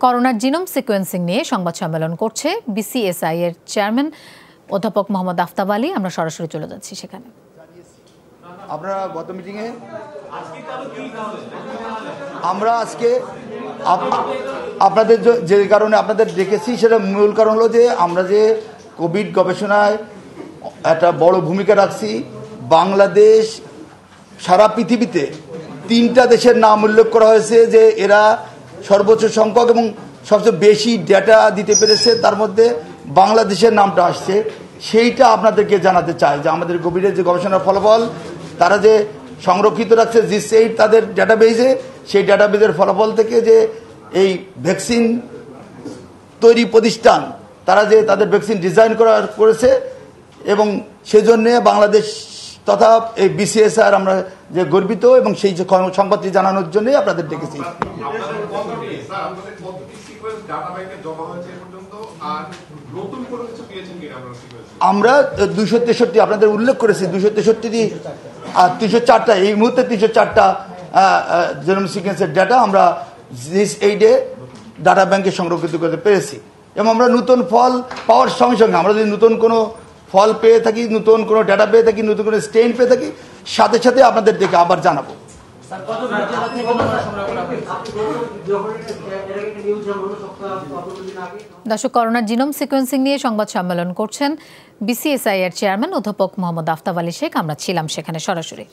করোনার genome sequencing নিয়ে সংবাদ সম্মেলন করছে বিসিএসআই এর চেয়ারম্যান অধ্যাপক মোহাম্মদ আফতাব আলী। আমরা সরাসরি চলে যাচ্ছি সেখানে। আপনারা গত মিটিংয়ে আমরা আজকে আপনাদের যে কারণে আপনাদের ডেকেছি সেটা মূল কারণ হলো যে আমরা যে কোভিড গবেষণায় একটা বড় ভূমিকা রাখছি। বাংলাদেশ সারা পৃথিবীতে 3টা দেশের নাম উল্লেখ করা হয়েছে যে এরা সর্বোচ্চ সংখ্যক এবং সবচেয়ে বেশি ডেটা দিতে পেরেছে, তার মধ্যে বাংলাদেশের নামটা আসছে। সেইটা আপনাদেরকে জানাতে চাই যে আমাদের কোভিডের যে গবেষণার ফলাফল তারা যে সংরক্ষিত রাখছে জিসেইড তাদের ডাটাবেজে, সেই ডাটাবেজের ফলাফল থেকে যে এই ভ্যাকসিন তৈরি প্রতিষ্ঠান তারা যে তাদের ভ্যাকসিন ডিজাইন করেছে এবং সেজন্য বাংলাদেশ তথা এই বিসিএসআই আমরা যে গর্বিত এবং সেই যে সংবাদটি জানানোর জন্যই আপনাদের ডেকেছি। আমরা 263 আপনাদের উল্লেখ করেছি, 263টি আর 304টা এই মুহূর্তে 304টা জিনোম সিকোয়েন্সের ডাটা আমরা জিসএইডে ডাটা ব্যাংকে সংরক্ষিত করতে পেরেছি। এবং আমরা নতুন ফল পাওয়ার সঙ্গে সঙ্গে আমরা যদি নতুন কোনো ফল পেয়ে থাকি, নতুন কোনো ডাটা পেয়ে থাকি, নতুন কোনো স্টেইন পেয়ে থাকি, সাথে সাথে আপনাদের দেখে আবার জানাবো। দর্শক, করোনার জিনোম সিকোয়েন্সিং নিয়ে সংবাদ সম্মেলন করছেন বিসিএসআই এর চেয়ারম্যান অধ্যাপক মোহাম্মদ আফতাব আলী শেখ। আমরা ছিলাম সেখানে সরাসরি।